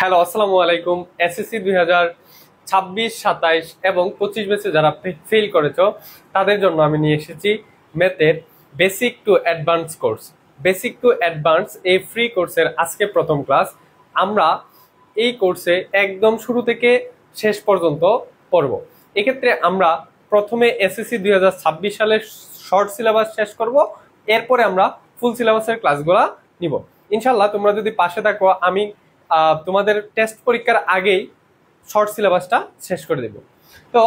Hello, আসসালামু আলাইকুম। SSC 2026, 27 এবং 25 ব্যাচে যারা ফেল করেছো তাদের জন্য আমি নিয়ে এসেছি ম্যাথের basic to advance course. Basic to advance এই ফ্রি কোর্সের আজকে প্রথম ক্লাস। আমরা এই কোর্সে একদম শুরু থেকে শেষ পর্যন্ত পড়ব। এক্ষেত্রে আমরা প্রথমে এসএসসি 2026 সালের শর্ট সিলেবাস শেষ করব, এরপরে আমরা ফুল সিলেবাসের ক্লাসগুলো নিব। ইনশাল্লাহ তোমরা যদি পাশে থাকো, আমি তোমাদের টেস্ট পরীক্ষার আগেই শর্ট সিলেবাসটা শেষ করে দেব। তো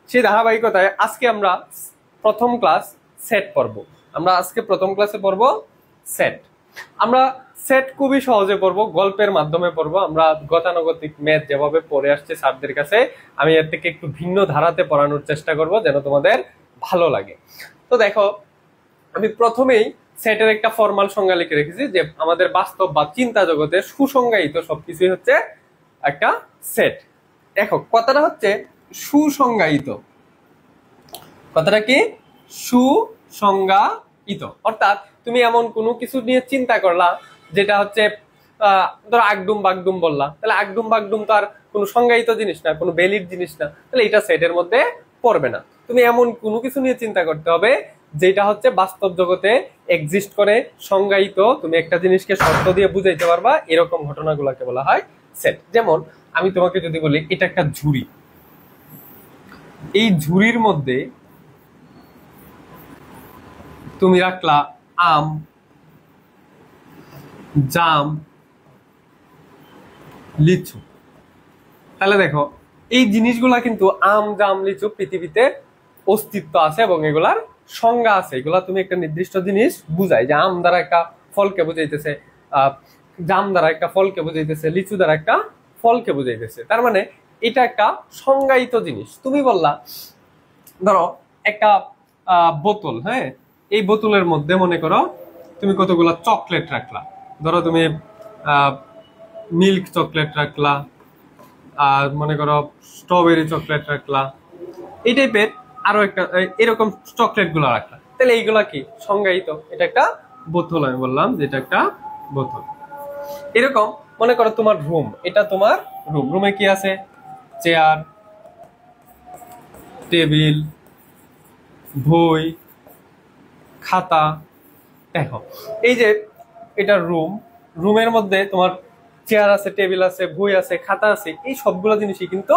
সেই ধারাবাহিকতায় আজকে আমরা প্রথম ক্লাস সেট পড়ব। আমরা আজকে প্রথম ক্লাসে পড়ব সেট। আমরা সেট খুবই সহজে পড়ব, গল্পের মাধ্যমে পড়ব। আমরা গতানুগতিক ম্যাথ যেভাবে পড়ে আসছে স্যারদের কাছে, আমি এর থেকে একটু ভিন্ন ধারাতে পড়ানোর চেষ্টা করব যেন তোমাদের ভালো লাগে। তো দেখো, আমি প্রথমেই সেটের একটা ফর্মাল সংজ্ঞা লিখে রেখেছি যে আমাদের বাস্তব বা চিন্তা জগতে সুসংজ্ঞায়িত সবকিছুই হচ্ছে একটা সেট। দেখো, কথাটা হচ্ছে সুসংজ্ঞায়িত। কথাটা কি? সুসংজ্ঞায়িত। অর্থাৎ তুমি এমন কোনো কিছু নিয়ে চিন্তা করলা যেটা হচ্ছে ধরো আগডুম বাগডুম বললা, তাহলে আগডুম বাগডুম তো আর কোনো সংজ্ঞায়িত জিনিস না, কোনো ভ্যালিড জিনিস না, তাহলে এটা সেটের মধ্যে পড়বে না। তুমি এমন কোনো কিছু নিয়ে চিন্তা করতে হবে যেটা হচ্ছে বাস্তব জগতে এক্সিস্ট করে, সংজ্ঞায়িত, তুমি একটা জিনিসকে শর্ত দিয়ে বুঝাইতে পারবা, এরকম ঘটনাগুলোকে বলা হয় সেট। যেমন আমি তোমাকে যদি বলি এটা একটা ঝুড়ি, এই ঝুড়ির মধ্যে তুমি রাখলা আম, জাম, লিচু। তাহলে দেখো, এই জিনিসগুলা কিন্তু আম, জাম, লিচু পৃথিবীতে অস্তিত্ব আছে এবং এগুলার সংজ্ঞা আছে। এগুলা তুমি একটা নির্দিষ্ট জিনিস বুঝাই, যে আম দ্বারা একটা ফলকে বুঝাইতেছে, জাম দ্বারা একটা ফলকে বুঝাইতেছে, লিচু দ্বারা একটা ফলকে বুঝাইতেছে। তার মানে এটা একটা সংজ্ঞায়িত জিনিস। তুমি বললা ধরো একটা বোতল, হ্যাঁ, এই বোতলের মধ্যে মনে করো তুমি কতগুলা চকলেট রাখলা। ধরো তুমি মিল্ক চকলেট রাখলা, আর মনে করো স্ট্রবেরি চকলেট রাখলা, এই টাইপের আরো একটা এরকম চকলেট গুলা রাখলা। তাহলে এইগুলা কি? সংজ্ঞায়িত। এটা একটা বোতল, আমি বললাম যে এটা একটা বোতল। এরকম মনে করো তোমার রুম, এটা তোমার রুম। রুমে কি আছে? চেয়ার, টেবিল, বই, খাতা। দেখো, এই যে এটা রুম, রুমের মধ্যে তোমার চেয়ার আছে, টেবিল আছে, বই আছে, খাতা আছে, এই সবগুলো জিনিসই কিন্তু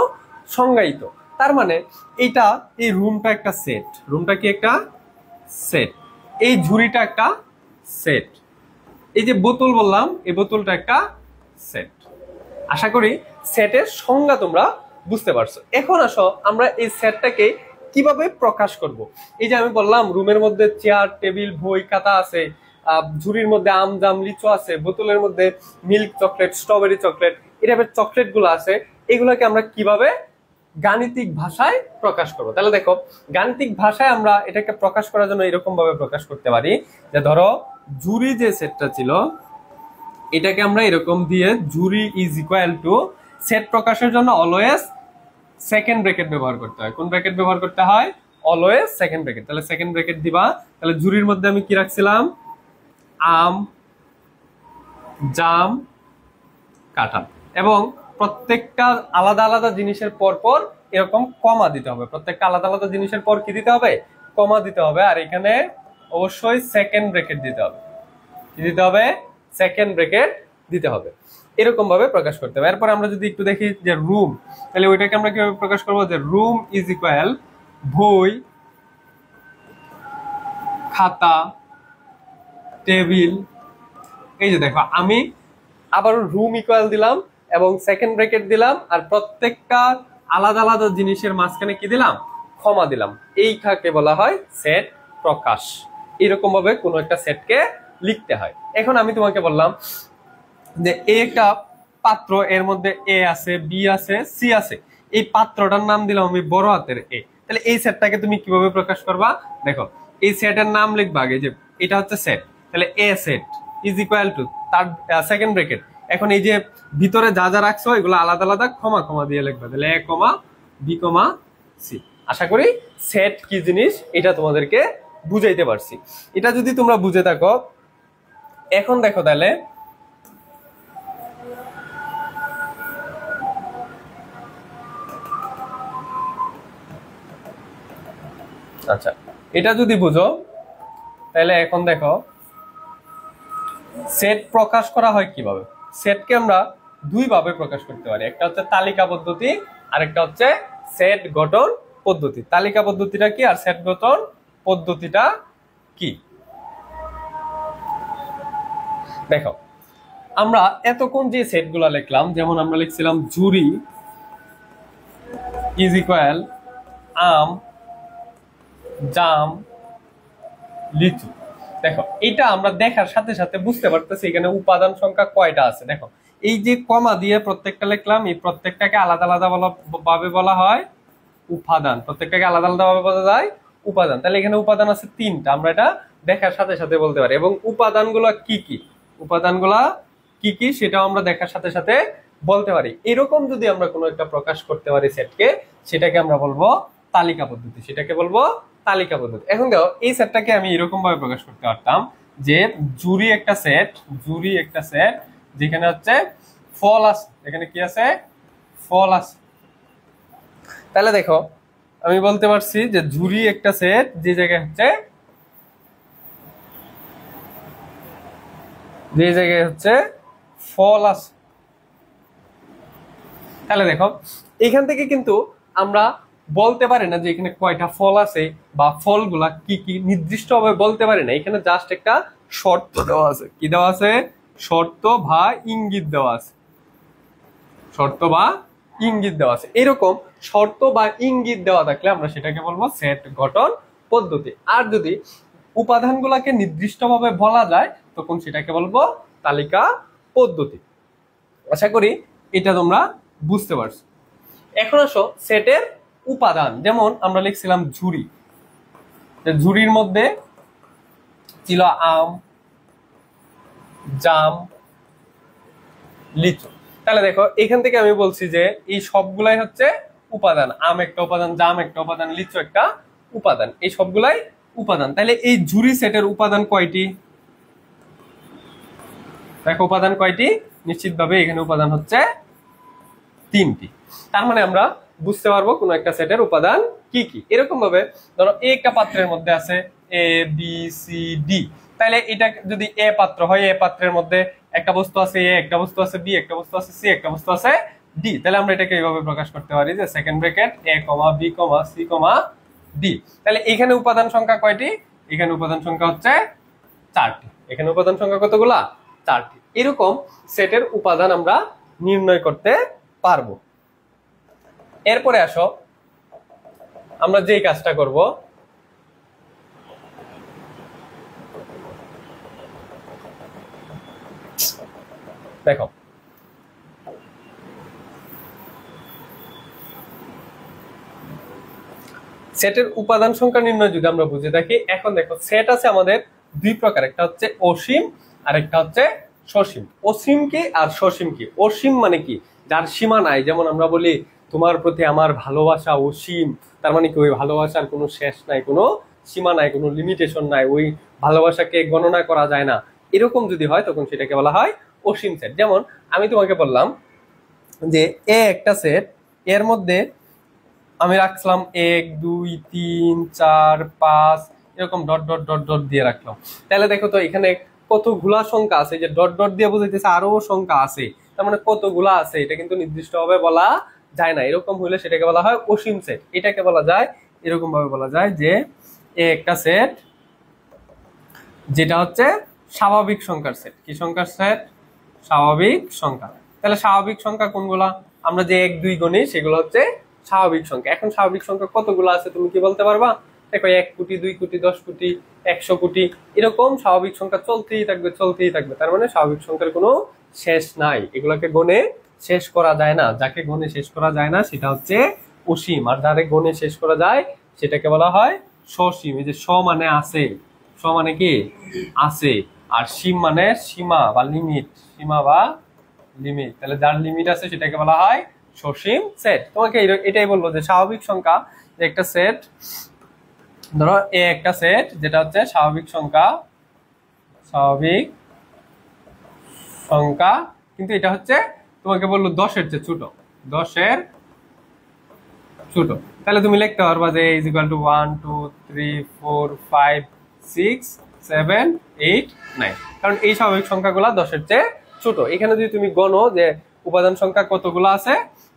সংজ্ঞায়িত। তার মানে এইটা, এই রুমটা একটা সেট। রুমটা কি? একটা সেট। এই ঝুড়িটা একটা সেট। এই যে বোতল বললাম, এই বোতলটা একটা সেট। আশা করি সেটের সংজ্ঞা তোমরা বুঝতে পারছো। এখন আসো আমরা এই সেটটাকে কিভাবে প্রকাশ করব। এই যে আমি বললাম রুমের মধ্যে চেয়ার, টেবিল, বই, খাতা আছে, ঝুড়ির মধ্যে আম, জাম, লিচু আছে, বোতলের মধ্যে মিল্ক চকলেট, স্ট্রবেরি চকলেট, এভাবে চকলেট গুলো আছে। এগুলোকে আমরা কিভাবে গাণিতিক ভাষায় প্রকাশ করব? তাহলে দেখো, গাণিতিক ভাষায় আমরা এটাকে প্রকাশ করার জন্য এরকম ভাবে প্রকাশ করতে পারি যে ধরো ঝুড়ি যে সেটটা ছিল, এটাকে আমরা এরকম দিয়ে ঝুড়ি ইজ ইকুয়াল টু, সেট প্রকাশের জন্য অলওয়েজ সেকেন্ড ব্র্যাকেট ব্যবহার করতে হয়। কোন ব্র্যাকেট ব্যবহার করতে হয়? Always second bracket. তাহলে সেকেন্ড ব্র্যাকেট দিবা। তাহলে ঝুড়ির মধ্যে আমি কি রাখছিলাম? আম, জাম, কাঁঠাল। এবং প্রত্যেকটা আলাদা আলাদা জিনিসের পর পর এরকম কমা দিতে হবে। প্রত্যেকটা আলাদা আলাদা জিনিসের পর কি দিতে হবে? কমা দিতে হবে। আর এখানে অবশ্যই সেকেন্ড ব্র্যাকেট দিতে হবে। কি দিতে হবে? সেকেন্ড ব্র্যাকেট দিতে হবে। এরকম ভাবে প্রকাশ করতে হবে। এরপর আমরা যদি একটু দেখি যে রুম, তাহলে ওইটাকে আমরা কিভাবে প্রকাশ করবো? যে রুম ইজ ইকুয়াল বই, খাতা, টেবিল। এই যে দেখো, আমি আবার রুম ইকুয়াল দিলাম এবং সেকেন্ড ব্র্যাকেট দিলাম, আর প্রত্যেকটা আলাদা আলাদা জিনিসের মাঝখানে কি দিলাম? কমা দিলাম। এই খাকে বলা হয় সেট প্রকাশ। এরকম ভাবে কোনো একটা সেটকে লিখতে হয়। এখন আমি তোমাকে বললাম যে একটা পাত্র, এর মধ্যে এ আছে, বি আছে, সি আছে। এই পাত্রটার নাম দিলাম আমি বড় হাতের এ। তাহলে এই সেটটাকে তুমি কিভাবে প্রকাশ করবা? দেখো, এই সেটের নাম লিখবা আগে, যে এটা হচ্ছে সেট। তাহলে এ সেট ইজ ইকুয়াল টু, তার সেকেন্ড ব্র্যাকেট। এখন এই যে ভিতরে যা যা রাখছো এগুলো আলাদা আলাদা কমা কমা দিয়ে লিখবা। তাহলে এ কমা বি কমা সি। আশা করি সেট কি জিনিস এটা তোমাদেরকে বুঝাইতে পারছি। এটা যদি তোমরা বুঝে থাকো, এখন দেখো তাহলে আচ্ছা, এটা যদি বুঝো তাহলে এখন দেখো সেট প্রকাশ করা হয় কিভাবে। সেটকে আমরা দুই ভাবে প্রকাশ করতে পারি, একটা হচ্ছে তালিকা পদ্ধতি আর একটা হচ্ছে সেট গঠন পদ্ধতি। তালিকা পদ্ধতিটা কি আর সেট গঠন পদ্ধতিটা কি? দেখো, আমরা এতক্ষণ যে সেটগুলো লিখলাম, যেমন আমরা লিখছিলাম ঝুড়ি ইজ ইকুয়াল আম, জাম, লিচু। দেখো, এটা আমরা দেখার সাথে সাথে বুঝতে পারতেছি এখানে উপাদান সংখ্যা কয়টা আছে। দেখো, এই যে কমা দিয়ে প্রত্যেকটা লিখলাম, এই প্রত্যেকটাকে আলাদা আলাদা ভাবে বলা হয় উপাদান। প্রত্যেকটাকে আলাদা আলাদা ভাবে বলা যায় উপাদান। তাহলে এখানে উপাদান আছে 3টা, আমরা এটা দেখার সাথে সাথে বলতে পারি। এবং উপাদানগুলো কি কি, উপাদানগুলা কি কি সেটাও আমরা দেখার সাথে সাথে বলতে পারি। এরকম যদি আমরা কোনো একটা প্রকাশ করতে পারি সেটকে, সেটাকে আমরা বলবো তালিকা পদ্ধতি। সেটাকে বলবো তালিকা পদ্ধতি। এখন দেখো, এই সেটটাকে আমি এরকম ভাবে প্রকাশ করতে পারতাম যে জুরি একটা সেট, জুরি একটা সেট যেখানে হচ্ছে ফল আছে, এখানে কি আছে, ফল আছে। তাহলে দেখো, আমি বলতে পারছি যে ঝুড়ি একটা সেট যে জায়গায় হচ্ছে, যে জায়গায় হচ্ছে ফল আছে। তাহলে দেখো, এখান থেকে কিন্তু আমরা বলতে পারি না যে এখানে কয়টা ফল আছে বা ফলগুলা কি কি নির্দিষ্ট ভাবে বলতে পারি না। এখানে জাস্ট একটা শর্ত দেওয়া আছে। কি দেওয়া আছে? শর্ত বা ইঙ্গিত দেওয়া আছে। শর্ত বা ইঙ্গিত দেওয়া আছে। এরকম শর্ত বা ইঙ্গিত দেওয়া থাকলে আমরা সেটাকে বলবো সেট গঠন পদ্ধতি। আর যদি উপাদানগুলোকে নির্দিষ্টভাবে বলা যায় তখন সেটাকে বলবো তালিকা পদ্ধতি। আশা করি এটা তোমরা বুঝতে পারছো। এখন আসো সেটের উপাদান। যেমন আমরা লিখছিলাম ঝুড়ি, ঝুড়ির মধ্যে ছিল আম, জাম, লিচু। তাহলে দেখো, এখান থেকে আমি বলছি যে এই সবগুলাই হচ্ছে উপাদান। আম একটা উপাদান, জাম একটা উপাদান, লিচু একটা উপাদান, এই সবগুলাই উপাদান। তাহলে এই ঝুড়ি সেটের উপাদান কয়টি? দেখো, উপাদান কয়টি? নিশ্চিতভাবে এখানে উপাদান হচ্ছে 3টি। তার মানে আমরা বুঝতে পারবো কোন একটা সেটের উপাদান কি কি। এরকম ভাবে ধরো একটা পাত্রের মধ্যে আছে এ বি সি ডি। তাহলে এটা যদি এ পাত্র হয়, এ পাত্রের মধ্যে একটা বস্তু আছে এ, একটা বস্তু আছে বি, একটা বস্তু আছে সি, একটা বস্তু আছে ডি। তাহলে আমরা এটাকে এইভাবে প্রকাশ করতে পারি যে সেকেন্ড ব্র্যাকেট এ কমা B comma c comma D. তাহলে এখানে উপাদান সংখ্যা কয়টি? এখানে উপাদান সংখ্যা হচ্ছে 4টি। এখানে উপাদান সংখ্যা কতগুলা? 4টি। এরকম সেটের উপাদান আমরা নির্ণয় করতে পারবো। এরপরে আসো, আমরা যেই কাজটা করব, দেখো সেটের উপাদান সংখ্যা নির্ণয় যদি আমরা বুঝে থাকি, এখন দেখো সেট আছে আমাদের দুই প্রকার, একটা হচ্ছে অসীম আর একটা হচ্ছে সসীম। অসীম কি আর সসীম কি? অসীম মানে কি? যার সীমা নাই। যেমন আমরা বলি তোমার প্রতি আমার ভালোবাসা অসীম, তার মানে কি ওই ভালোবাসার কোনো শেষ নাই, কোনো সীমা নাই, কোনো লিমিটেশন নাই, ওই ভালোবাসাকে গণনা করা যায় না। এরকম যদি হয় তখন সেটাকে বলা হয় অসীম সেট। যেমন আমি তোমাকে বললাম যে এ একটা সেট, এর মধ্যে আমি রাখলাম 1 2 3 4 5 এরকম ডট ডট ডট ডট দিয়ে রাখলাম। তাহলে দেখো তো এখানে কতগুলা সংখ্যা আছে, যে ডট ডট দিয়ে বুঝাইতেছে আরো সংখ্যা আছে, তার মানে কতগুলা আছে এটা কিন্তু নির্দিষ্টভাবে বলা যায় না। এরকম হইলে সেটাকে বলা হয় অসীম সেট। এটাকে বলা যায় এরকম ভাবে বলা যায় যে এ একটা সেট যেটা হচ্ছে স্বাভাবিক সংখ্যার সেট। কি সংখ্যার সেট? স্বাভাবিক সংখ্যা। তাহলে স্বাভাবিক সংখ্যা কোনগুলা? আমরা যে 1 2 গণি সেগুলো হচ্ছে স্বাভাবিক সংখ্যা। এখন স্বাভাবিক সংখ্যা কতগুলো আছে তুমি কি বলতে পারবা? দেখো 1 কোটি 2 কোটি 10 কোটি 100 কোটি এরকম স্বাভাবিক সংখ্যা চলতেই থাকবে চলতেই থাকবে। তার মানে স্বাভাবিক সংখ্যার কোনো শেষ নাই, এগুলাকে গণে শেষ করা যায় না। যাকে গণে শেষ করা যায় না সেটা হচ্ছে অসীম, আর যাকে গণে শেষ করা যায় সেটাকে বলা হয় সসীম। এই যে স মানে আছে, স মানে কি? আছে, আর সীম মানে সীমা বা লিমিট, সীমা বা লিমিট। তাহলে যার লিমিট আছে সেটাকে বলা হয় সসীম সেট। তোমাকে এটাই বলবো যে স্বাভাবিক সংখ্যা যে একটা সেট, ধরো এ একটা সেট যেটা হচ্ছে স্বাভাবিক সংখ্যা, স্বাভাবিক সংখ্যা, কিন্তু এটা হচ্ছে তোমাকে বললো 10 এর চেয়ে ছোট, 10 এর ছোট। তাহলে তুমি লিখতে পারবা যে ইজ ইকুয়াল টু 1 2 3 4 5 6 7 8 9, কারণ এই স্বাভাবিক সংখ্যাগুলো 10-এর চেয়ে ছোট। এখানে যদি তুমি গণো যে উপাদান সংখ্যা কতগুলো আছে,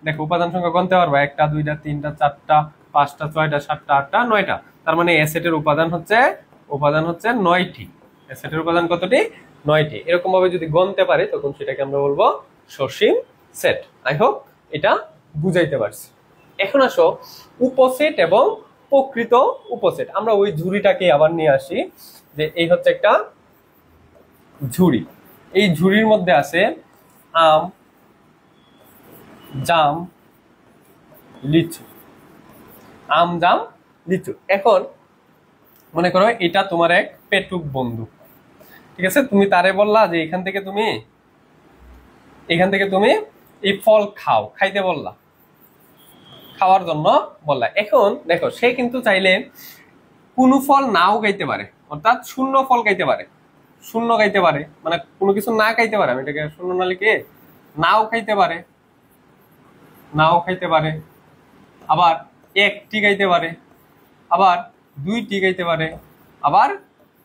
দেখো উপাদান সংখ্যা গণতে পারবা 1টা 2টা 3টা 4টা 5টা 6টা 7টা 8টা 9টা। তার মানে এ সেটের উপাদান হচ্ছে 9টি। এ সেটের উপাদান কতটি? 9টি। এরকম ভাবে যদি গণতে পারি তখন সেটাকে আমরা বলবো সসীম সেট। আই হোপ এটা বুঝাইতে পারছি। এখন আসো উপসেট এবং প্রকৃত উপসেট। আমরা ওই ঝুড়িটাকে আবার নিয়ে আসি, যে এই হচ্ছে একটা ঝুড়ি। এই ঝুড়ির মধ্যে আছে আম, জাম, লিচু। আম, জাম, লিচু। এখন মনে করো এটা তোমার এক পেটুক বন্ধু, ঠিক আছে? তুমি তারে বললা যে এখান থেকে তুমি এই ফল খাইতে বললা, খাওয়ার জন্য বললা। এখন দেখো সে কিন্তু চাইলে কোনো ফল নাও খাইতে পারে, অর্থাৎ শূন্য ফল খাইতে পারে, শূন্য খাইতে পারে, মানে কোনো কিছু না খাইতে পারে। আমি এটাকে শূন্য না লিখে নাও খাইতে পারে, আবার একটি খাইতে পারে, আবার 2টি খাইতে পারে, আবার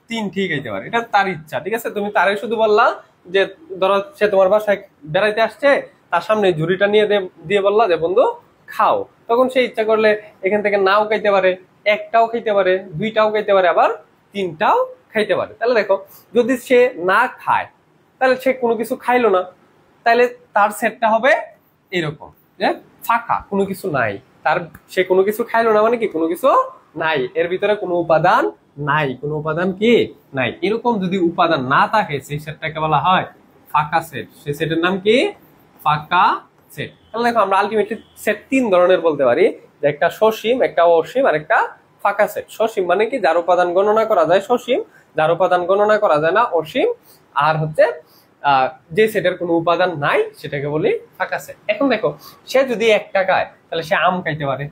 3টি খাইতে পারে। এটা তার ইচ্ছা, ঠিক আছে? তুমি তারে শুধু বললা যে ধরো সে তোমার বাসায় বেড়াইতে আসছে, তার সামনে ঝুড়িটা নিয়ে দিয়ে বললা যে বন্ধু খাও। তখন সে ইচ্ছা করলে এখান থেকে নাও খাইতে পারে, একটাও খাইতে পারে, 2টাও খাইতে পারে, আবার 3টাও খাইতে পারে। তাহলে দেখো যদি সে না খায় তাহলে সে কোনো কিছু খাইলো না, তাহলে তার সেটটা হবে এরকম যে ফাঁকা, কোনো কিছু নাই। সে কোনো কিছু খাইলো না মানে কি কোনো কিছু নাই, এর ভিতরে কোনো উপাদান নাই, কোনো উপাদান কি নাই। এরকম যদি উপাদান না থাকে সেই সেটটাকে বলা হয় ফাঁকা সেট। সেই সেটের নাম কি? ফাঁকা সেট। তাহলে দেখো আমরা আলটিমেটলি সেট 3 ধরনের বলতে পারি, যে একটা সসীম, একটা অসীম, আর একটা ফাঁকা সেট। সসীম মানে কি যার উপাদান গণনা করা যায় সসীম, যার উপাদান গণনা করা যায় না অসীম, আর হচ্ছে যে সেটের কোনো উপাদান নাই সেটাকে বলি ফাঁকা সেট। এখন দেখো সে যদি 1 টাকায়, তাহলে সে আম খাইতে পারে,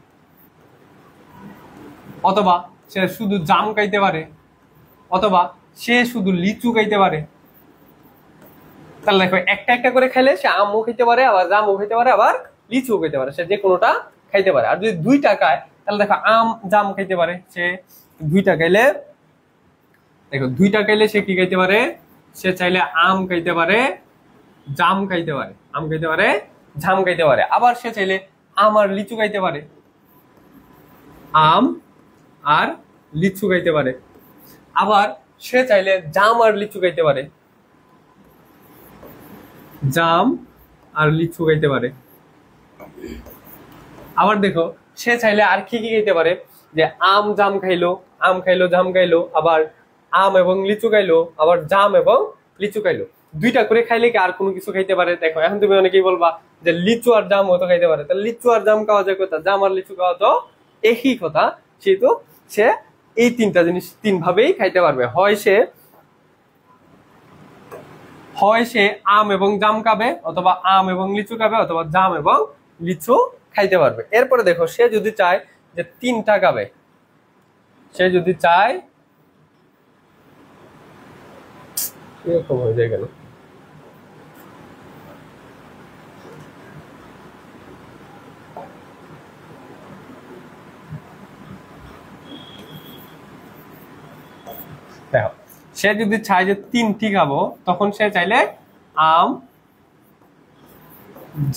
অথবা সে শুধু জাম খাইতে পারে, অথবা সে শুধু লিচু খাইতে পারে। তাহলে দেখো একটা একটা করে খাইলে সে আমও খেতে পারে, আবার জামও খেতে পারে, আবার লিচুও খেতে পারে, সে যে কোনোটা খাইতে পারে। আর যদি 2 টাকায়, তাহলে দেখো আম জাম খাইতে পারে। সে 2 টাকাইলে, দেখো 2 টাকাইলে সে কি খাইতে পারে? সে চাইলে আম খাইতে পারে, জাম খাইতে পারে, আম খাইতে পারে, জাম খাইতে পারে। আবার সে চাইলে আম আর লিচু খাইতে পারে, আম আর লিচু খাইতে পারে। আবার সে চাইলে জাম আর লিচু খাইতে পারে, জাম আর লিচু খাইতে পারে। আবার দেখো সে চাইলে আর কি কি খাইতে পারে, যে আম জাম খাইলো, জাম খাইলো, আবার আম এবং লিচু খাইলো, আবার জাম এবং লিচু খাইলো। 2টা করে খাইলে কি আর কোনো কিছু খাইতে পারে? দেখো এখন তুমি অনেকেই বলবা যে লিচু আর জাম হয়তো খাইতে পারে, তাহলে লিচু আর জাম খাওয়া যায় কথা, জাম আর লিচু খাওয়া তো একই কথা। সেহেতু সে এই 3টা জিনিস 3 ভাবেই খাইতে পারবে। হয় সে আম এবং জাম খাবে, অথবা আম এবং লিচু খাবে, অথবা জাম এবং লিচু খাইতে পারবে। এরপরে দেখো সে যদি চায় যে 3টা খাবে, সে যদি চায়, এরকম হয়ে যায় কেন? দেখো সে যদি চায় যে 3টি খাবো, তখন সে চাইলে আম,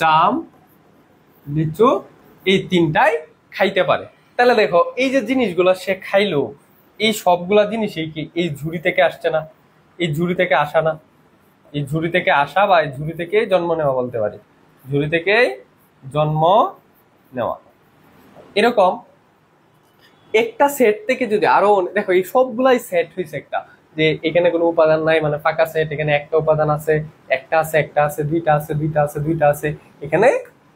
জাম, লিচু এই 3টাই খাইতে পারে। তাহলে দেখো এই যে জিনিসগুলো সে খাইলো, এই সবগুলা জিনিসই কি এই ঝুড়ি থেকে আসছে না? এই ঝুড়ি থেকে আসা না? এই ঝুড়ি থেকে আসা বা এই ঝুড়ি থেকে জন্ম নেওয়া বলতে পারি, ঝুড়ি থেকে জন্ম নেওয়া। এরকম একটা সেট থেকে যদি আরো, দেখো এই সবগুলাই সেট হয়েছে একটা, যে এখানে কোনো উপাদান নাই মানে ফাঁকা সেট, এখানে একটা উপাদান আছে, একটা আছে, একটা আছে, 2টা আছে, 2টা আছে, 2টা আছে, এখানে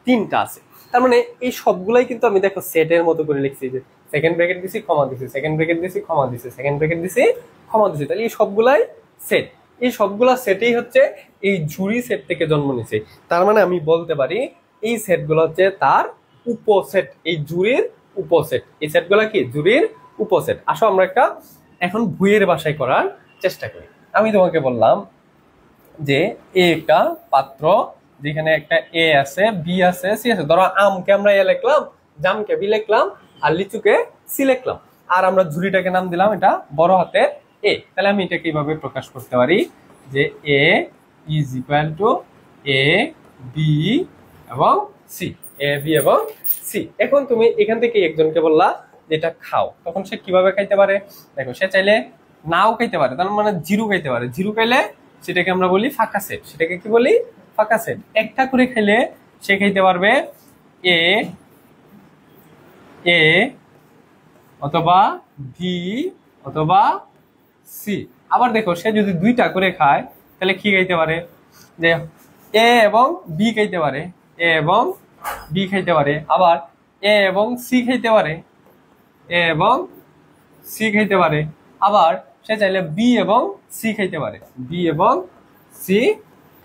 3টা আছে। তার মানে এই সবগুলাই কিন্তু আমি দেখো সেটের মতো করে লিখছি, যে সেকেন্ড ব্র্যাকেট দিছি, ক্ষমা দিছি, সেকেন্ড ব্র্যাকেট দিছি, ক্ষমা দিছি, সেকেন্ড ব্র্যাকেট দিছি, ক্ষমা দিছি। তাহলে এই সবগুলাই সেট, এই সবগুলা সেটেই হচ্ছে এই ঝুড়ি সেট থেকে জন্ম নিছে। তার মানে আমি বলতে পারি এই সেটগুলো হচ্ছে তার উপসেট, এই ঝুড়ির উপসেট। এই সেটগুলো কি ঝুড়ির উপসেট। আসো আমরা একটা এখন বইয়ের ভাষায় করার চেষ্টা করি। আমি তোমাকে বললাম যে একটা পাত্র, যেখানে একটা এ আছে, বি আছে, সি আছে। ধরো আমকে আমরা এ লিখলাম, জামকে বি লিখলাম, আর লিচুকে সি লিখলাম। আর আমরা ঝুড়িটাকে নাম দিলাম এটা বড় হাতের এ। তাহলে আমি এটাকে এইভাবে প্রকাশ করতে পারি যে A is equal to A B এবং সি, এ বি এবং সি। এখন তুমি এখান থেকে একজনকে বললা যে এটা খাও, তখন সে কিভাবে খাইতে পারে? দেখো, সে চাইলে নাও খাইতে পারে, তার মানে জিরো খাইতে পারে। জিরো খাইলে সেটাকে আমরা বলি ফাঁকা সেট। সেটাকে কি বলি? ফাঁকা সেট। একটা করে খাইলে সে খাইতে পারবে এ এ অথবা বি অথবা সি। আবার দেখো, সে যদি দুইটা করে খায় তাহলে কি খাইতে পারে? যে এ এবং বি খাইতে পারে, এ এবং বি খাইতে পারে। আবার এ এবং সি খাইতে পারে, এ এবং সি খাইতে পারে। আবার সে চাইলে বি এবং সি খাইতে পারে, বি এবং সি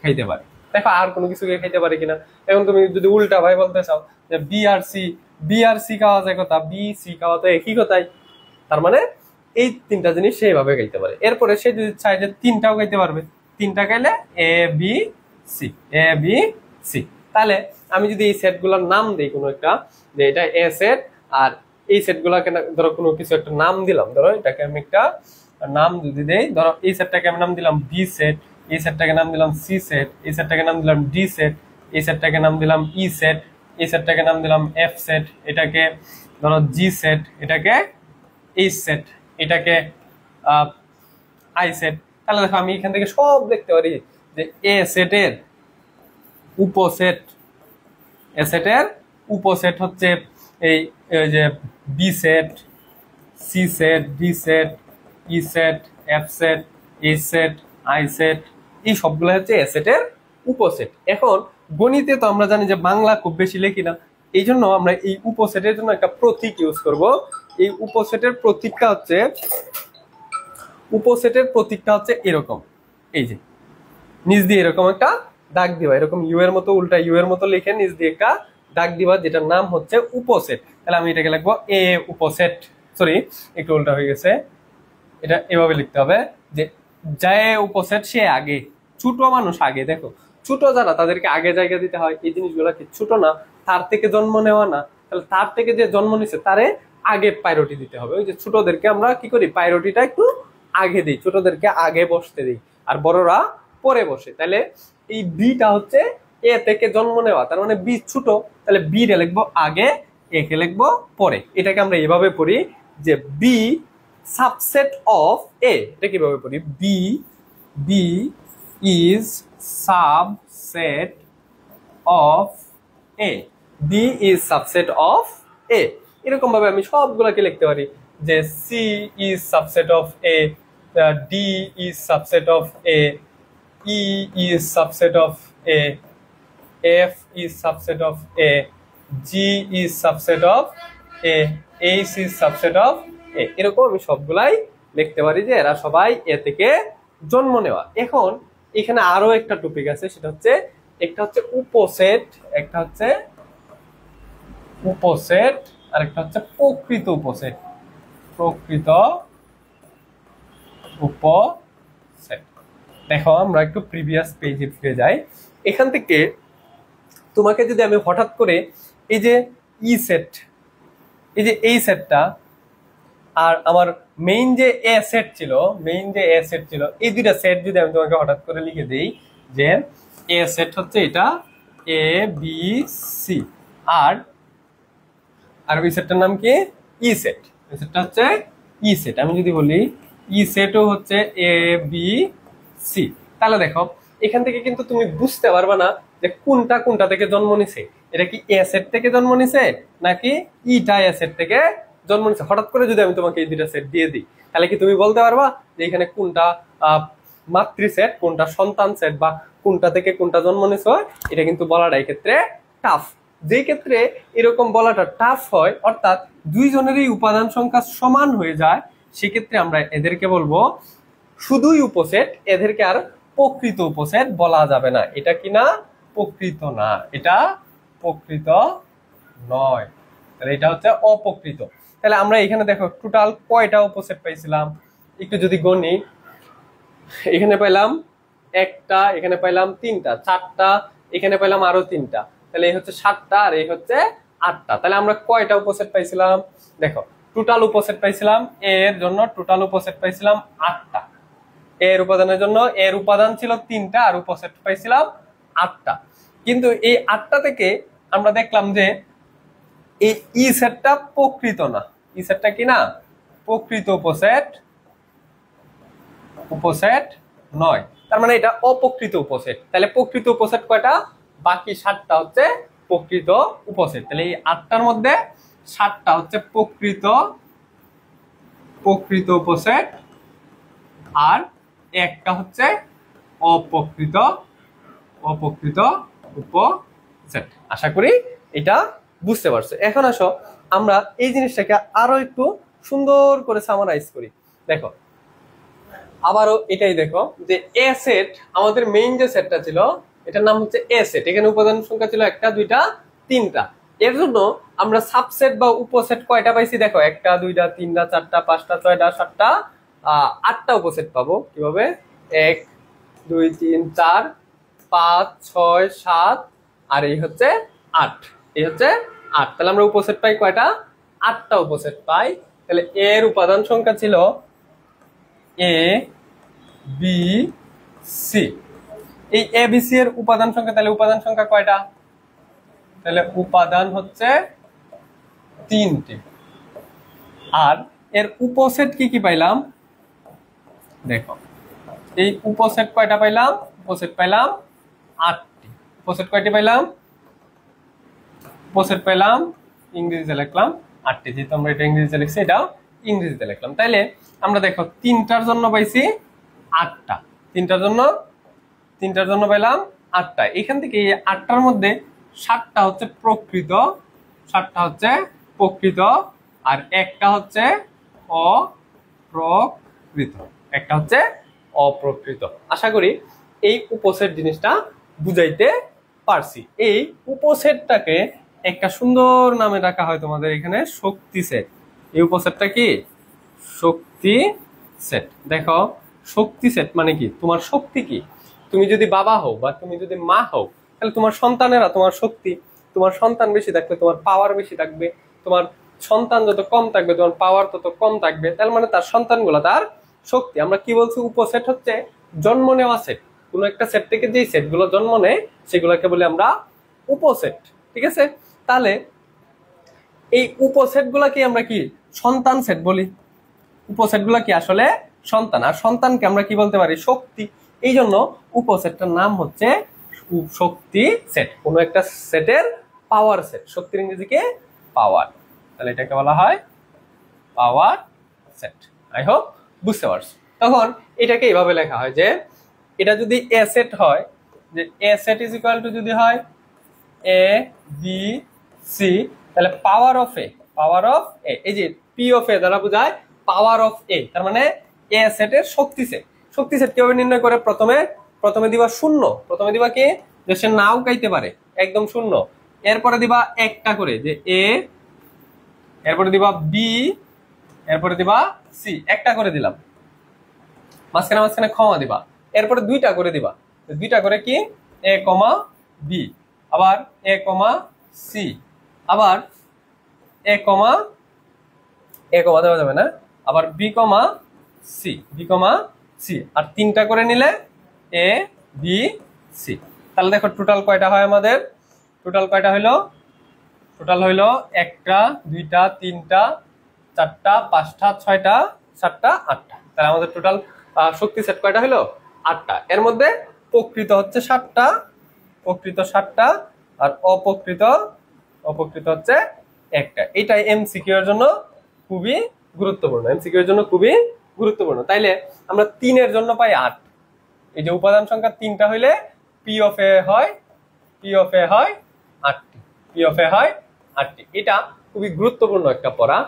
খাইতে পারে। দেখো আর কোনো কিছুকে খাইতে পারে কিনা। এখন তুমি যদি উল্টা ভাই বলতে চাও যে বি আর সি, বি আর সি খাওয়া যায় কথা, বি সি খাওয়া তো একই কথাই। তার মানে এই তিনটা জিনিস সেইভাবে খাইতে পারে। এরপরে সে যদি চায় যে তিনটাও খাইতে পারবে, তিনটা খাইলে এ B C, A B C. তাহলে আমি যদি এই সেট গুলার নাম দিই কোনো একটা, যে এটা এ সেট, আর এই সেট গুলাকে ধরো কোনো কিছু একটা নাম দিলাম, ধরো এটাকে আমি একটা নাম যদি দেই, ধরো এই সেটটাকে আমি নাম দিলাম বি সেট, এই সেটটাকে নাম দিলাম সি সেট, এই সেটটাকে নাম দিলাম ডি সেট, এই সেটটাকে নাম দিলাম ই সেট, এই সেটটাকে নাম দিলাম এফ সেট, এটাকে ধরো জি সেট, এটাকে এইচ সেট, এটাকে আই সেট। তাহলে দেখো আমি এখান থেকে সব দেখতে পারি যে এ সেটের উপসেট, এ সেটের উপসেট হচ্ছে এই যে B set, C set, D set, E set, F set, H set, I set, এই সবগুলো হচ্ছে এ সেটের উপসেট। এখন গণিতে তো আমরা জানি যে বাংলা খুব বেশি লেখি না, এই জন্য আমরা এই উপসেটের জন্য একটা প্রতীক ইউজ করব। এই উপসেটের প্রতীকটা হচ্ছে, উপসেটের প্রতীকটা হচ্ছে এরকম, এই যে নিচ দিয়ে এরকম একটা দাগ দিবা, এরকম ইউ এর মতো, উল্টা ইউ এর মতো লিখে নিচ দিয়ে একটা দাগ দিবা, যেটার নাম হচ্ছে উপসেট। তাহলে আমি এটাকে লিখবো এ উপসেট, সরি একটু উল্টা হয়ে গেছে, এটা এভাবে লিখতে হবে যে যায় উপসেট সে আগে, ছোট মানুষ আগে। দেখো ছোট যারা তাদেরকে আগে জায়গা দিতে হয়, এই জিনিসগুলা কি ছোট না, তার থেকে জন্ম নেওয়া না, তাহলে তার থেকে যে জন্ম নিছে তারে আগে প্রায়োরিটি দিতে হবে। ওই যে ছোটদেরকে আমরা কি করি, প্রায়োরিটিটা একটু আগে দিই, ছোটদেরকে আগে বসতে দিই, আর বড়রা পরে বসে। তাহলে এই বিটা হচ্ছে এ থেকে জন্ম নেওয়া, তার মানে বি ছোট, তাহলে বি রে লিখবো আগে, এ কে লিখবো পরে। এটাকে আমরা এভাবে পড়ি যে বি সাবসেট অফ এ। এটা কিভাবে পড়ি? B B is subset of A, B is subset of A. এরকম ভাবে আমি সবগুলোকে লিখতে পারি যে C is subset of A, D is subset of A, E is subset of A, F is subset of A, G is subset of A, H is subset of A. এরকম আমি সবগুলাই লিখতে পারি যে এরা সবাই এ থেকে জন্ম নেওয়া। এখন এখানে আরো একটা টপিক আছে, সেটা হচ্ছে একটা হচ্ছে উপসেট, একটা হচ্ছে উপসেট, আর একটা হচ্ছে প্রকৃত উপসেট, প্রকৃত উপসেট। দেখো আমরা একটু প্রিভিয়াস পেজে ফিরে যাই। এখান থেকে তোমাকে যদি আমি হঠাৎ করে এই যে ই সেট, এই যে এই সেটটা আর আমার মেইন যে এ সেট ছিল, মেইন যে এ সেট ছিল, এই দুইটা সেট যদি আমি তোমাকে হঠাৎ করে লিখে দিই যে এ সেট হচ্ছে এটা এ বি সি, আর ওই সেটটার নাম কি? ই সেট। এই সেটটা হচ্ছে ই সেট। আমি যদি বলি ই সেটও হচ্ছে এ বি সি, তাহলে দেখো এখান থেকে কিন্তু তুমি বুঝতে পারবে না যে কোনটা কোনটা থেকে জন্ম নিছে। এটা কি এ সেট থেকে জন্ম নিছে নাকি ইটা এ সেট থেকে জন্ম নিছে। হঠাৎ করে যদি আমি তোমাকে এই দুইটা সেট দিয়ে দিই, তাহলে কি তুমি বলতে পারবা যে এখানে কোনটা মাতৃ সেট, কোনটা সন্তান সেট, বা কোনটা থেকে কোনটা জন্ম নিছে? এটা কিন্তু বলাটা এই ক্ষেত্রে টাফ। যে ক্ষেত্রে এরকম বলাটা টাফ হয়, অর্থাৎ দুইজনেরই উপাদান সংখ্যা সমান হয়ে যায়, সেক্ষেত্রে আমরা এদেরকে বলবো শুধুই উপসেট, এদেরকে আর প্রকৃত উপসেট বলা যাবে না। এটা কি না? প্রকৃত না, এটা প্রকৃত নয়, তাহলে এটা হচ্ছে অপ্রকৃত। তাহলে আমরা এখানে দেখো টোটাল কয়টা উপসেট পাইছিলাম একটু যদি গণি, এখানে পাইলাম একটা, এখানে পাইলাম তিনটা, চারটা, এখানে পাইলাম আরো তিনটা, তাহলে এই হচ্ছে 7টা আর এই হচ্ছে 8টা। তাহলে আমরা কয়টা উপসেট পাইছিলাম? দেখো টোটাল উপসেট পাইছিলাম এ এর জন্য, টোটাল উপসেট পাইছিলাম 8টা। এর উপাদানের জন্য এর উপাদান ছিল 3টা আর উপসেট পাইছিলাম 8টা। কিন্তু এই 8টা থেকে আমরা দেখলাম যে এই ই সেটটা প্রকৃত না। ই সেটটা কি না? প্রকৃত উপসেট নয়, তার মানে এটা অপ্রকৃত উপসেট। তাহলে প্রকৃত উপসেট কয়টা? বাকি 7টা হচ্ছে প্রকৃত উপসেট। তাহলে এই 8টার মধ্যে 7টা হচ্ছে প্রকৃত উপসেট আর একটা হচ্ছে অপ্রকৃত উপসেট। আশা করি এটা বুঝতে পারছো। এখন আসো আমরা এই জিনিসটাকে আরো একটু সুন্দর করে সামারাইজ করি। দেখো আবারও এটাই দেখো যে এ সেট, আমাদের মেইন যে সেটটা ছিল এটার নাম হচ্ছে এ সেট। এখানে উপাদান সংখ্যা ছিল 1টা 2টা 3টা। এর জন্য আমরা সাবসেট বা উপসেট কয়টা পাইছি? দেখো 1টা 2টা 3টা 4টা 5টা 6টা 7টা 8টা উপসেট পাবো। কিভাবে? 1 2 3 4 5 6 7 আর এই হচ্ছে 8। এই হচ্ছে 8। তাহলে আমরা উপসেট পাই কয়টা? 8টা উপসেট পাই। তাহলে এর উপাদান সংখ্যা ছিল এ বি সি। এই এ বি সি এর উপাদান সংখ্যা, তাহলে উপাদান সংখ্যা কয়টা? তাহলে উপাদান হচ্ছে 3টি। আর এর উপসেট কি কি পাইলাম? দেখো এই উপসেট কয়টা পাইলাম? উপসেট পাইলাম 8টি। উপসেট কয়টি পাইলাম? উপসেট পাইলাম ইংরেজিতে লিখলাম 8টি। যেহেতু আমরা এটা ইংরেজিতে লিখছি, এটাও ইংরেজিতে লিখলাম। তাইলে আমরা দেখো 3টার জন্য পাইছি 8টা, 3টার জন্য পাইলাম 8টা। এখান থেকে এই 8টার মধ্যে 7টা হচ্ছে প্রকৃত, 7টা হচ্ছে প্রকৃত আর একটা হচ্ছে অপ্রকৃত, একটা হচ্ছে অপ্রকৃত। আশা করি এই উপসেট জিনিসটা বুঝাইতে পারছি। এই উপসেটটাকে একটা সুন্দর নামে রাখা হয় তোমাদের এখানে শক্তি সেট। এই উপসেটটা কি? শক্তি সেট। দেখো শক্তি সেট মানে কি? তোমার শক্তি কি? তুমি যদি বাবা হও বা তুমি যদি মা হও, তাহলে তোমার সন্তানেরা তোমার শক্তি। তোমার সন্তান বেশি থাকলে তোমার পাওয়ার বেশি থাকবে, তোমার সন্তান যত কম থাকবে তোমার পাওয়ার তত কম থাকবে। তার মানে তার সন্তানগুলো তার শক্তি। আমরা কি বলছি? উপসেট হচ্ছে জন্ম নেওয়া সেট। কোন একটা সেট থেকে যে সেটগুলো জন্ম নেয় সেগুলোকে বলি আমরা উপসেট। ঠিক আছে? তাহলে এই উপসেট গুলাকে আমরা কি সন্তান সেট বলি। উপসেট গুলা কি আসলে সন্তান, আর সন্তানকে আমরা কি বলতে পারি? শক্তি। এই জন্য উপসেটটার নাম হচ্ছে শক্তি সেট। কোন একটা সেটের পাওয়ার সেট। শক্তির ইংরেজি কি? পাওয়ার। তাহলে এটাকে বলা হয় পাওয়ার সেট। আই হোপ বুঝতে পারছো। তখন এটাকে এইভাবে লেখা হয় যে এটা যদি এ সেট হয়, যে এ সেট ইজ ইকুয়াল টু যদি হয় এ বি সি, তাহলে পাওয়ার অফ এ, এই যে পি অফ এ দ্বারা বোঝায় পাওয়ার অফ এ। তার মানে এ সেটের শক্তি সেট। শক্তি সেট কিভাবে নির্ণয় করে? প্রথমে দিবা 0। প্রথমে দিবা কি? যে সে নাও গাইতে পারে, একদম 0। এরপরে দিবা একটা করে যে এ, এরপরে দিবা বি, এরপরে দিবা সি। একটা করে দিলাম, মাঝখানে ক্ষমা দিবা। এরপরে 2টা করে দিবা, 2টা করে কি? এ কমা বি, আবার এ কমা সি, আবার এ কমা দেওয়া যাবে না, আবার বি কমা সি, আর 3টা করে নিলে এ বি সি। তাহলে দেখো টোটাল কয়টা হয় আমাদের? টোটাল কয়টা হইলো? টোটাল হইলো 1টা 2টা 3টা 4টা 5টা 6টা 7টা 8টা। তাহলে আমাদের টোটাল শক্তি সেট কয়টা হলো? 8টা। এর মধ্যে প্রকৃত হচ্ছে 7টা, আর অপ্রকৃত হচ্ছে একটা। এটাই এমসিকিউ এর জন্য খুবই গুরুত্বপূর্ণ। তাইলে আমরা 3 এর জন্য পাই 8। এই যে উপাদান সংখ্যা 3টা হইলে পি অফ এ হয় 8টি। এটা খুবই গুরুত্বপূর্ণ একটা পড়া।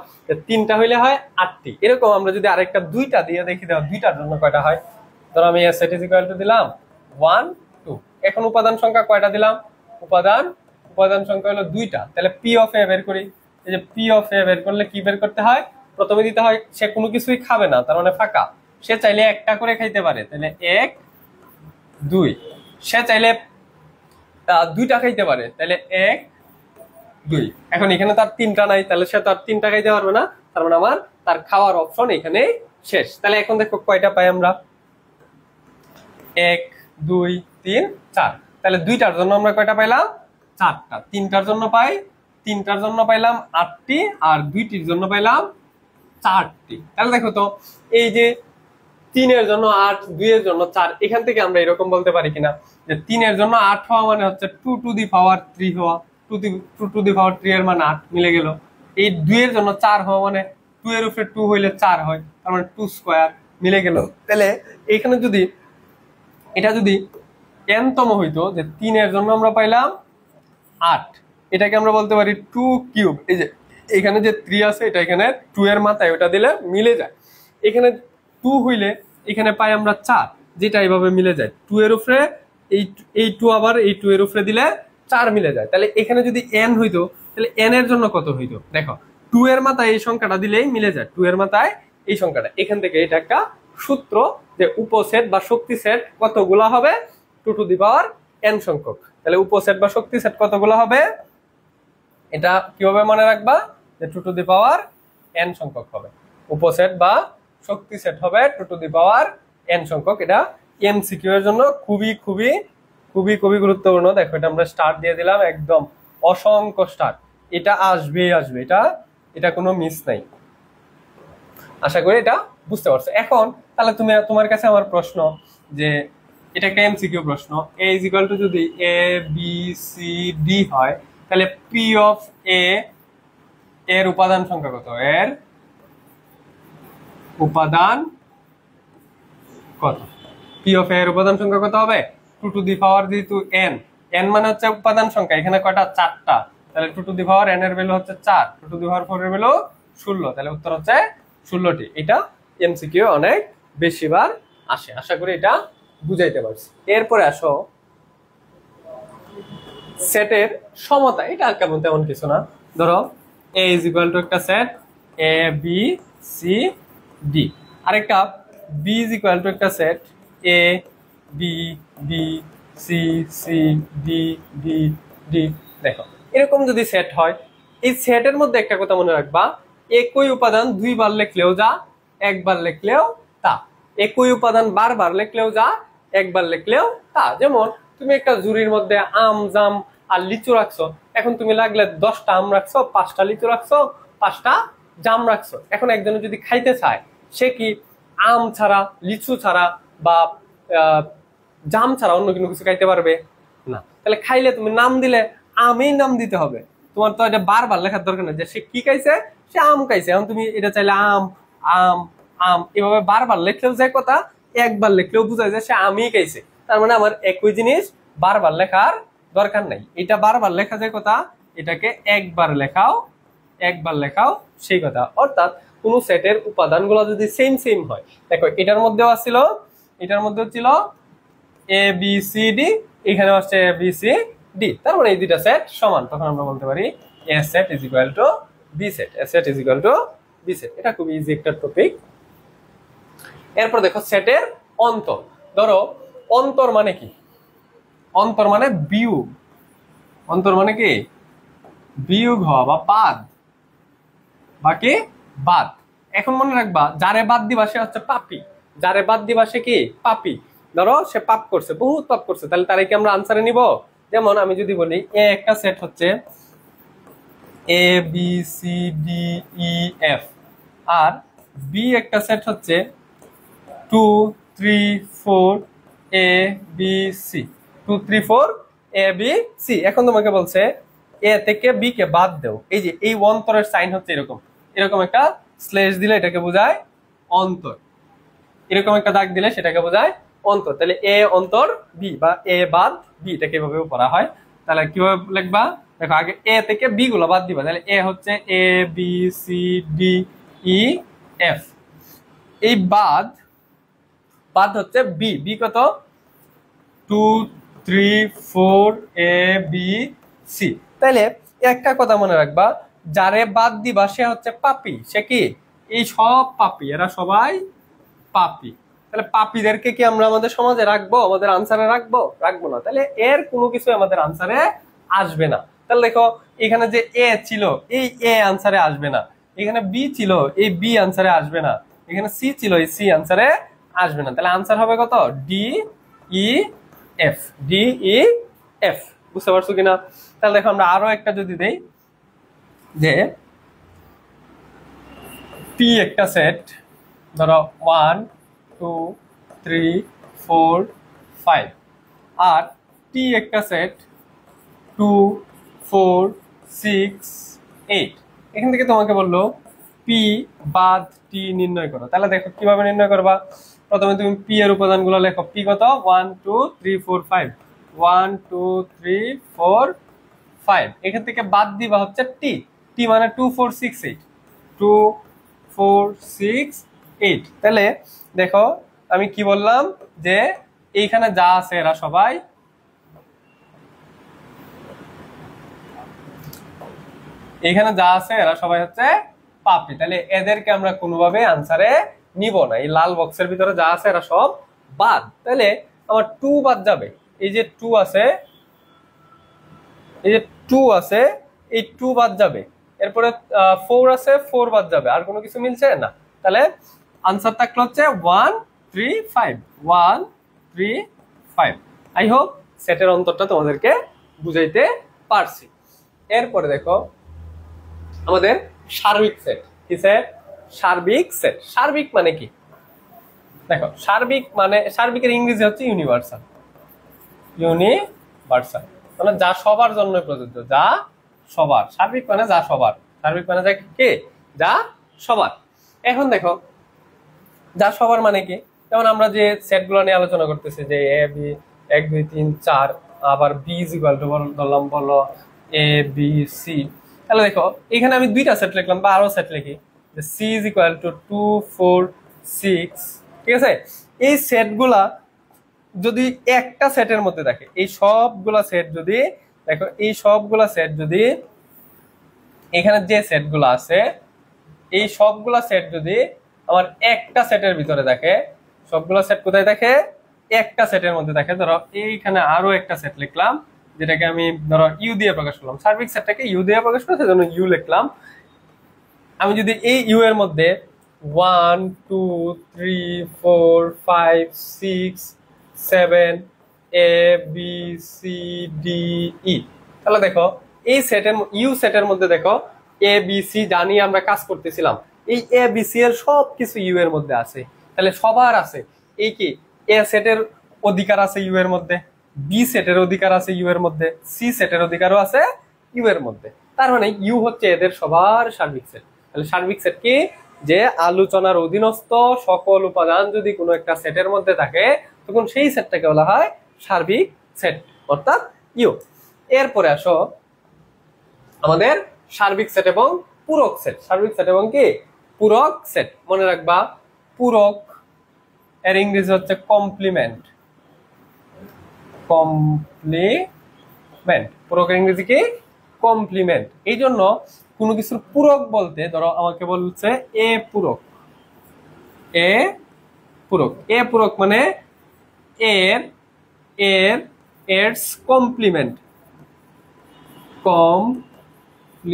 3টা হইলে হয় 8টি। এরকম আমরা যদি আরেকটা 2টা দিয়ে দেখি দাও 2টার জন্য কয়টা হয়। ধরো আমি S set is equal two দিলাম 1 2। এখন উপাদান সংখ্যা কয়টা দিলাম? উপাদান সংখ্যা হলো 2টা। তাহলে পি অফ এ বের করি। এই যে পি অফ এ বের করলে কি বের করতে হয়? প্রথমে দিতে হয় সে কোনো কিছুই খাবে না, তার মানে ফাঁকা। সে চাইলে একটা করে খাইতে পারে, তাহলে 1 2। সে চাইলে 2টা খাইতে পারে, তাহলে 1 2। এখন এখানে তার 3টা নাই, তাহলে সে তো আর 3টা খাইতে পারবে না, তার মানে আমার তার খাওয়ার অপশন এখানে শেষ। তাহলে এখন দেখো কয়টা পাই আমরা, 1 2 3 4। তাহলে 2টার জন্য আমরা কয়টা পাইলাম, 4টা। 3টার জন্য পাই, 3টার জন্য পাইলাম 8টি, আর 2টির জন্য পাইলাম 4টি। তাহলে দেখো তো এই যে 3-এর জন্য 8, 2-এর জন্য 4, এখান থেকে আমরা এরকম বলতে পারি কিনা যে 3-এর জন্য 8 হওয়া মানে হচ্ছে 2 টু দি পাওয়ার 3 হওয়া, 2 টু দি পাওয়ার 3 এর মানে 8 মিলে গেল। এই 2-এর জন্য 4 হওয়া মানে 2 এর উপরে 2 হইলে 4 হয়, তার মানে 2 স্কয়ার মিলে গেল। তাহলে এখানে যদি এটা যদি n-তম হইতো, যে 3-এর জন্য আমরা পাইলাম 8, এটাকে আমরা বলতে পারি 2 কিউব। এই যে এখানে যে 3 আছে, এটা এখানে 2 এর মাথায় ওটা দিলে মিলে যায়। এখানে 2 হইলে এখানে পাই আমরা 4, যেটা এইভাবে মিলে যায়। 2 এর উপরে এই 2 আবার এই 2 এর উপরে দিলে 4 মিলে যায়। তাহলে এখানে যদি n হইতো, তাহলে n এর জন্য কত হইতো, দেখো 2 এর মাথায় এই সংখ্যাটা দিলেই মিলে যায়, 2 এর মাথায় এই সংখ্যাটা। এখান থেকে এটা একটা সূত্র যে উপসেট বা শক্তি সেট কতগুলা হবে, 2 টু দি পাওয়ার n সংখ্যক। তাহলে উপসেট বা শক্তি সেট কতগুলো হবে, এটা কিভাবে মনে রাখবা, যে 2 টু দি পাওয়ার n সংখ্যক হবে। উপসেট বা শক্তি সেট হবে 2 টু দি পাওয়ার n সংখ্যক। এটা এমসিকিউ এর জন্য খুবই খুবই খুবই খুবই গুরুত্বপূর্ণ। দেখো এটা আমরা স্টার দিয়ে দিলাম, একদম অসংখ্য স্টার, এটা আসবেই আসবে, এটা কোনো মিস নাই। আশা করি এটা বুঝতে পারছো। এখন তাহলে তোমার কাছে আমার প্রশ্ন, যে এটা একটা এমসিকিউ প্রশ্ন, a ইজ ইকুয়াল টু যদি a b c d হয়, তাহলে p অফ a এর উপাদান সংখ্যা কত, এর উপাদান কত, p অফ a এর উপাদান সংখ্যা কত হবে, 2 টু দি পাওয়ার যেহেতু n, n মানে হচ্ছে উপাদান সংখ্যা, এখানে কয়টা, 4টা, তাহলে 2 টু দি পাওয়ার n এর ভ্যালু হচ্ছে 4, 2 টু দি পাওয়ার 4 এর ভ্যালু 16, তাহলে উত্তর হচ্ছে 16টি। এটা এমসিকিউ অনেক বেশিবার আসে, আশা করি এটা বুঝাইতে পারছি। এরপরে আসো সেটের সমতা, এটা আর কেমন তেমন কিছু না। ধরো a ইজ ইকুয়াল টু একটা set a b c d, আরেকটা b ইজ ইকুয়াল টু একটা set a b b c c d d d। দেখো এরকম যদি সেট হয়, এই সেটের মধ্যে একটা কথা মনে রাখবা, একই উপাদান 2 বার লিখলেও যা, 1 বার লিখলেও তা। একই উপাদান বারবার লিখলেও যা, 1 বার লিখলেও তা। যেমন তুমি একটা ঝুড়ির মধ্যে আম, জাম আর লিচু রাখছো, এখন তুমি লাগলে 10টা আম রাখছো, 5টা লিচু রাখছো, 5টা জাম রাখছো। এখন একজনে যদি খাইতে চায়, সে কি আম ছাড়া, লিচু ছাড়া বা জাম ছাড়া অন্য কোনো কিছু খাইতে পারবে না। তাহলে খাইলে তুমি নাম দিলে আমেই নাম দিতে হবে, তোমার তো এটা বারবার লেখার দরকার নেই যে সে কি খাইছে, সে আম খাইছে। এখন তুমি এটা চাইলে আম আম আম এভাবে বারবার লিখলেও যে কথা, 1 বার লিখলেও বোঝায় যে সে আমই খাইছে। তার মানে আমার একই জিনিস বারবার লেখার দরকার নাই, এটা বারবার লেখা যায় কথা, এটাকে 1 বার লেখাও সেই কথা। অর্থাৎ কোন সেটের উপাদানগুলো যদি সেম সেম হয়, দেখো এটার মধ্যেও ছিল, এটার মধ্যেও ছিল a b c d, এখানে আসছে a b c d, তার মানে এই দুইটা সেট সমান, তখন আমরা বলতে পারি a set is equal to b set, a set is equal to b set। এটা খুব ইজি একটা টপিক। এরপর দেখো সেটের অন্তর। ধরো অন্তর মানে কি, অন্তর মানে বিয়োগ, অন্তর মানে কি বিয়োগ হওয়া বা বাদ, বাকি বাদ। এখন মনে রাখবা, যারে বাদ দিবা সে হচ্ছে পাপী, যারে বাদ দিবা সে কি পাপী। ধরো সে পাপ করছে, বহুত পাপ করছে, তাহলে তারে কি আমরা আনসারে নিব। যেমন আমি যদি বলি এ একটা সেট হচ্ছে a b c d e f, R B একটা সেট হচ্ছে 2 3 4 a b c, 2 3 4 a b c। এখন তোমাকে বলছে এ থেকে বি কে বাদ দাও, এই যে এই অন্তরের সাইন হচ্ছে এরকম, এরকম একটা স্ল্যাশ দিলে এটাকে বোঝায় অন্তর, এরকম একটা দাগ দিলে সেটাকে বোঝায় অন্তর। তাহলে এ অন্তর বি বা এ বাদ বি, এটাকে এভাবে পড়া হয়। তাহলে কিভাবে লিখবা, দেখো আগে এ থেকে বি গুলো বাদ দিবা, তাহলে এ হচ্ছে A B C D E F, এই বাদ হচ্ছে বি, বি কত 2 3 4 a b c। তাইলে একটা কথা মনে রাখবা, যারে বাদ দিবা সে হচ্ছে পাপী, সে কি এই সব পাপী, এরা সবাই পাপী। তাহলে পাপীদেরকে কি আমরা আমাদের সমাজে রাখবো, আমাদের আনসারে রাখবো না, তাহলে এর কোনো কিছু আমাদের আনসারে আসবে না। তাহলে দেখো এখানে যে এ ছিল এই এ আনসারে আসবে না, এখানে বি ছিল এই বি আনসারে আসবে না, এখানে সি ছিল এই সি আনসারে আসবে না। তাহলে আনসার হবে কত? D E F, D E F. বুঝতে পারছো কিনা? তাহলে দেখো আমরা আরো একটা যদি দেই যে পি একটা সেট, ধরো 1 2 3 4 5, আর টি একটা সেট 2 4 6 8। এখান থেকে তোমাকে বললো পি বাদ টি নির্ণয় করো। তাহলে দেখো কিভাবে নির্ণয় করবা। প্রথমে তুমি পি এর উপাদানগুলো লেখো। পি কত? 1 2 3 4 5, 1 2 3 4 5। এখান থেকে বাদ দিবা হচ্ছে টি, টি মানে 2 4 6 8, 2 4 6 8। তাহলে দেখো আমি কি বললাম যে এইখানে যা আছে এরা সবাই হচ্ছে পাপড়ি। তাহলে এদেরকে আমরা কোনোভাবে আনসারে নিব না। এই লাল বক্সের ভিতরে যা আছে এরা সব বাদ। তাহলে আমার 2 বাদ যাবে, এই যে 2 আছে, এই যে 2 আছে, এই 2 বাদ যাবে। এরপরে 4 আছে, 4 বাদ যাবে। আর কোনো কিছু মিলছে না। তাহলে আনসার থাকলো হচ্ছে 1 3 5, 1 3 5। আই হোপ সেটের অন্তরটা তোমাদেরকে বুঝাইতে পারছি। এরপরে দেখো আমাদের সার্বিক সেট। কি সেট? সার্বিক সেট। সার্বিক মানে কি? দেখো সার্বিক মানে, সার্বিকের ইংরেজি হচ্ছে ইউনিভার্সাল। ইউনিভার্সাল মানে যা সবার জন্য প্রযোজ্য, যা সবার। সার্বিক মানে যা সবার, সার্বিক মানে যা কে? যা সবার। এখন দেখো যা সবার মানে কি? যেমন আমরা যে সেট গুলো নিয়ে আলোচনা করতেছি যে এ বি 1 2 3 4, আবার বি ইজ ইকুয়াল টু ধরলাম বলো এ বি সি। তাহলে দেখো এখানে আমি দুইটা সেট লিখলাম বা আরো সেট লিখি যে সি ইজ ইকুয়াল টু 2 4 6। ঠিক আছে? এই সেট গুলা যদি একটা সেটের মধ্যে থাকে, এই সবগুলা সেট যদি দেখো, এই সবগুলা সেট যদি এখানে যে সেটগুলো আছে এই সবগুলা সেট যদি আমার একটা সেটের ভিতরে থাকে, সবগুলা সেট কোথায় থাকে? একটা সেটের মধ্যে থাকে। ধরো এইখানে আরো একটা সেট লিখলাম যেটাকে আমি ধরো ইউ দিয়ে প্রকাশ করলাম। সার্বিক সেটটাকে ইউ দিয়ে প্রকাশ করতে সেজন্য ইউ লিখলাম। আমি যদি এই ইউ এর মধ্যে 1 2 3 4 5 6 7 এ বি সি ডি ই, তাহলে দেখো এই সেটের ইউ সেটের মধ্যে দেখো এ বি সি জানি আমরা কাজ করতেছিলাম, এই এ বি সি এর সবকিছু ইউ এর মধ্যে আছে। তাহলে সবার আছে। এই কি এ সেটের অধিকার আছে ইউ এর মধ্যে, বি সেটের অধিকার আছে ইউ এর মধ্যে, সি সেটের অধিকারও আছে ইউ এর মধ্যে। তার মানে ইউ হচ্ছে এদের সবার সার্বিক সেট। তাহলে সার্বিক সেট কি? যে আলোচনার অধীনস্থ সকল উপাদান যদি কোনো একটা সেটের মধ্যে থাকে তখন সেই সেটটাকে বলা হয় সার্বিক সেট, অর্থাৎ ইউ। এরপরে আসো আমাদের সার্বিক সেট এবং পূরক সেট। সার্বিক সেট এবং কি? পূরক সেট। মনে রাখবা পূরক এর ইংরেজি হচ্ছে কমপ্লিমেন্ট। কমপ্লিমেন্ট, পূরকের ইংরেজি কি? কমপ্লিমেন্ট। এই জন্য কোনো কিছুর পূরক বলতে ধরো আমাকে বলছে এ পূরক। এ পূরক, এ পূরক মানে এর এর এরস কমপ্লিমেন্ট। কমপ্লিমেন্ট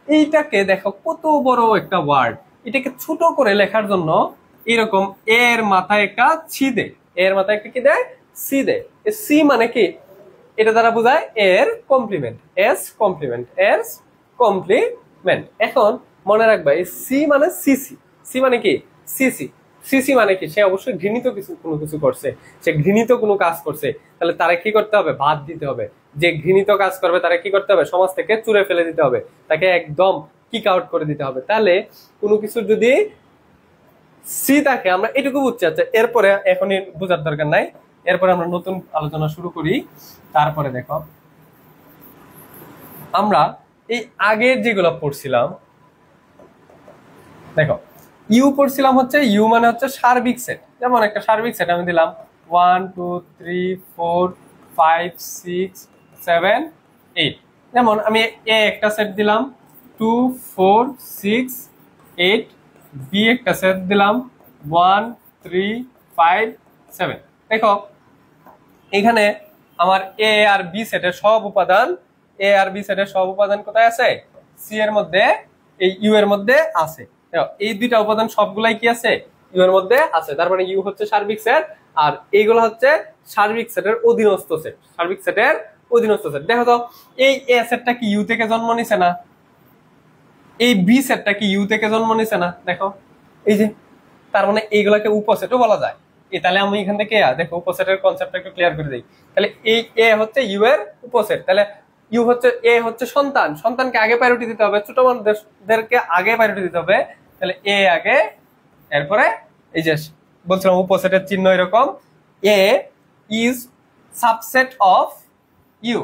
এইটাকে দেখো কত বড় একটা ওয়ার্ড। এটাকে ছোট করে লেখার জন্য এরকম এর মাথায় একটা সি দেয়, এর মাথায় একটা কি দেয়? সি দেয়। সি মানে কি? এটা দ্বারা বোঝায় এর complement, S complement, S complement. এখন মনে রাখবা এই সি মানে সিসি। সি মানে কি? সিসি। সিসি মানে কি? সে অবশ্যই ঘৃণিত কিছু কোনো কিছু করছে, সে ঘৃণিত কোনো কাজ করছে। তাহলে তারা কি করতে হবে? বাদ দিতে হবে। যে ঘৃণিত কাজ করবে তারা কি করতে হবে? সমাজ থেকে চুরে ফেলে দিতে হবে, তাকে একদম কিক আউট করে দিতে হবে। তাহলে কোনো কিছু যদি সি থাকে আমরা এটুকু বুঝছি। আচ্ছা এরপরে এখনই বোঝার দরকার নাই, এরপরে আমরা নতুন আলোচনা শুরু করি। তারপরে দেখো আমরা এই আগের যেগুলো পড়ছিলাম, দেখো ইউ পড়ছিলাম হচ্ছে ইউ মানে হচ্ছে সার্বিক সেট। যেমন একটা সার্বিক সেট আমি দিলাম 1 2 3 4 5 6 7 8। যেমন আমি এ একটা সেট দিলাম 2 4 6 8, বি একটা সেট দিলাম 1 3 5 7। দেখো এখানে আমার এ আর বি সেটের সব উপাদান এ আর বি সেটের সব উপাদান কোথায় আছে? সি এর মধ্যে, এই ইউ এর মধ্যে আছে। এই দুইটা উপাদান সবগুলাই কি আছে? ইউ এর মধ্যে আছে। তার মানে ইউ হচ্ছে সার্বিক সেট, আর এইগুলো হচ্ছে সার্বিক সেটের অধীনস্থ সেট। সার্বিক সেটের অধীনস্থ সেট। দেখো তো, এই এ সেটটা কি ইউ থেকে জন্ম নিছে না? এই বি সেটটা কি ইউ থেকে জন্ম নিছে না? দেখো এই যে, তার মানে এইগুলাকে উপসেটও বলা যায়। তাহলে আমি এখান থেকে দেখো উপসেটের কনসেপ্টটা একটু ক্লিয়ার করে দিই। তাহলে এই এ হচ্ছে ইউ এর উপসেট। তাহলে ইউ হচ্ছে, এ হচ্ছে সন্তান, সন্তানকে আগে প্রায়োরিটি দিতে হবে, ছোট মানুষদেরকে আগে প্রায়োরিটি দিতে হবে। তাহলে এ আগে, এরপরে এই যে বলছিলাম উপসেটের চিহ্ন এরকম, এ ইজ সাবসেট অফ ইউ।